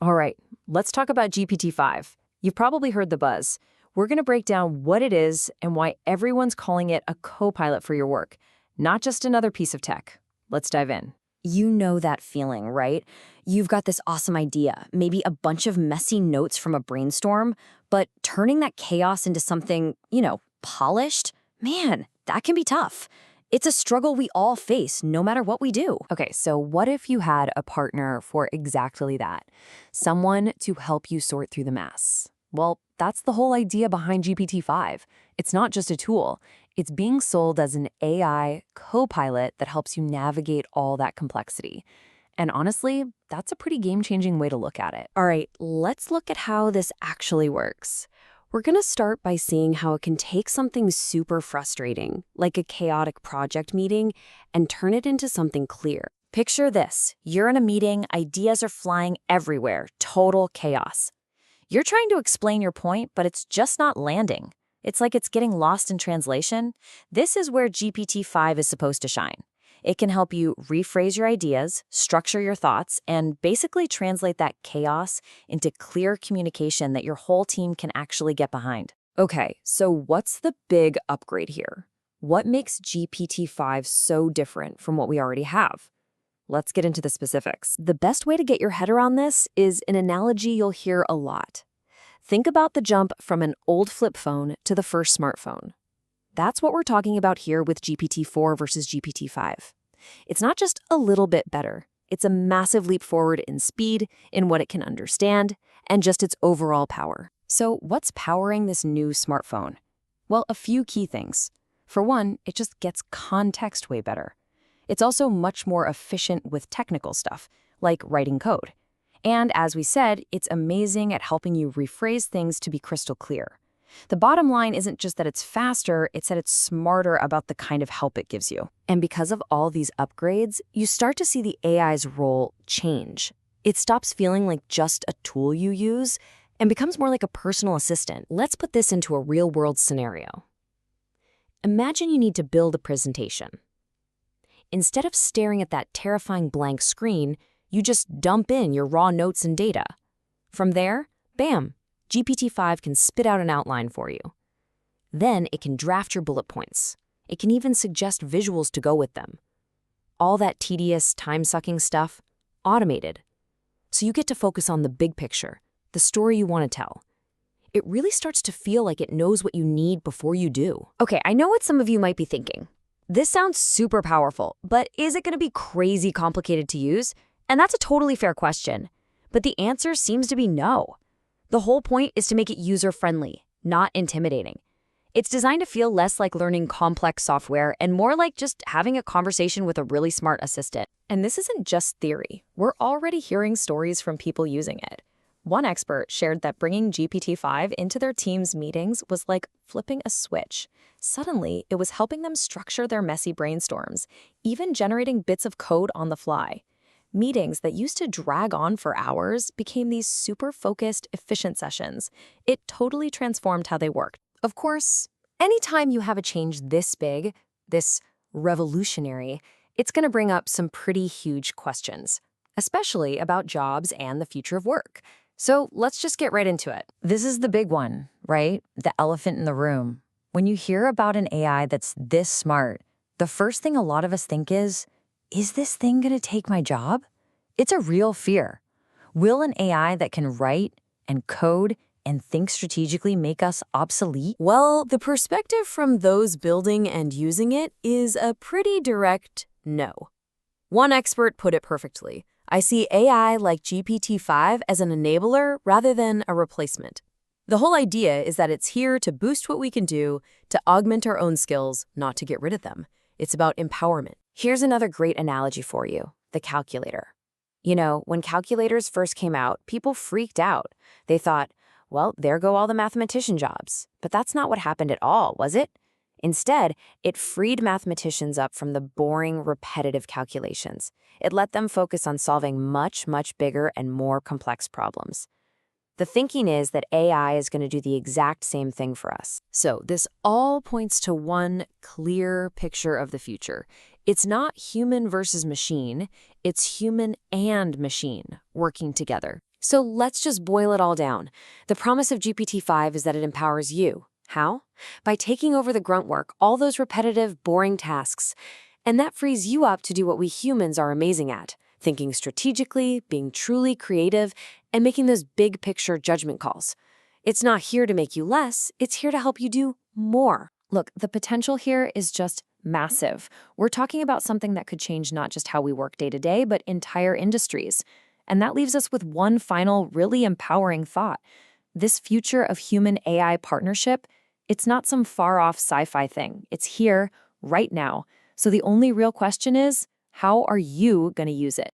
All right, let's talk about GPT-5. You've probably heard the buzz. We're going to break down what it is and why everyone's calling it a co-pilot for your work, not just another piece of tech. Let's dive in. You know that feeling, right? You've got this awesome idea, maybe a bunch of messy notes from a brainstorm, but turning that chaos into something, polished, man, that can be tough. It's a struggle we all face, no matter what we do. Okay, so what if you had a partner for exactly that? Someone to help you sort through the mess. Well, that's the whole idea behind GPT-5. It's not just a tool. It's being sold as an AI co-pilot that helps you navigate all that complexity. And honestly, that's a pretty game-changing way to look at it. All right, let's look at how this actually works. We're going to start by seeing how it can take something super frustrating, like a chaotic project meeting, and turn it into something clear. Picture this. You're in a meeting, ideas are flying everywhere, total chaos. You're trying to explain your point, but it's just not landing. It's like it's getting lost in translation. This is where GPT-5 is supposed to shine. It can help you rephrase your ideas, structure your thoughts, and basically translate that chaos into clear communication that your whole team can actually get behind. Okay, so what's the big upgrade here? What makes GPT-5 so different from what we already have? Let's get into the specifics. The best way to get your head around this is an analogy you'll hear a lot. Think about the jump from an old flip phone to the first smartphone. That's what we're talking about here with GPT-4 versus GPT-5. It's not just a little bit better. It's a massive leap forward in speed, in what it can understand, and just its overall power. So what's powering this new smartphone? Well, a few key things. For one, it just gets context way better. It's also much more efficient with technical stuff, like writing code. And as we said, it's amazing at helping you rephrase things to be crystal clear. The bottom line isn't just that it's faster, it's that it's smarter about the kind of help it gives you. And because of all these upgrades, you start to see the AI's role change. It stops feeling like just a tool you use and becomes more like a personal assistant. Let's put this into a real-world scenario. Imagine you need to build a presentation. Instead of staring at that terrifying blank screen, you just dump in your raw notes and data. From there, bam, GPT-5 can spit out an outline for you. Then it can draft your bullet points. It can even suggest visuals to go with them. All that tedious, time-sucking stuff, automated. So you get to focus on the big picture, the story you want to tell. It really starts to feel like it knows what you need before you do. Okay, I know what some of you might be thinking. This sounds super powerful, but is it going to be crazy complicated to use? And that's a totally fair question. But the answer seems to be no. The whole point is to make it user-friendly, not intimidating. It's designed to feel less like learning complex software and more like just having a conversation with a really smart assistant. And this isn't just theory. We're already hearing stories from people using it. One expert shared that bringing GPT-5 into their team's meetings was like flipping a switch. Suddenly, it was helping them structure their messy brainstorms, even generating bits of code on the fly. Meetings that used to drag on for hours became these super focused, efficient sessions. It totally transformed how they worked. Of course, anytime you have a change this big, this revolutionary, it's going to bring up some pretty huge questions, especially about jobs and the future of work. So let's just get right into it. This is the big one, right? The elephant in the room. When you hear about an AI that's this smart, the first thing a lot of us think is this thing going to take my job? It's a real fear. Will an AI that can write and code and think strategically make us obsolete? Well, the perspective from those building and using it is a pretty direct no. One expert put it perfectly. I see AI like GPT-5 as an enabler rather than a replacement. The whole idea is that it's here to boost what we can do, to augment our own skills, not to get rid of them. It's about empowerment. Here's another great analogy for you, the calculator. You know, when calculators first came out, people freaked out. They thought, well, there go all the mathematician jobs. But that's not what happened at all, was it? Instead, it freed mathematicians up from the boring, repetitive calculations. It let them focus on solving much, much bigger and more complex problems. The thinking is that AI is going to do the exact same thing for us. So this all points to one clear picture of the future. It's not human versus machine, it's human and machine working together. So let's just boil it all down. The promise of GPT-5 is that it empowers you. How? By taking over the grunt work, all those repetitive, boring tasks. And that frees you up to do what we humans are amazing at: thinking strategically, being truly creative, and making those big picture judgment calls. It's not here to make you less, it's here to help you do more. Look, the potential here is just massive. We're talking about something that could change not just how we work day to day, but entire industries. And that leaves us with one final, really empowering thought. This future of human AI partnership, it's not some far-off sci-fi thing. It's here, right now. So the only real question is, how are you going to use it?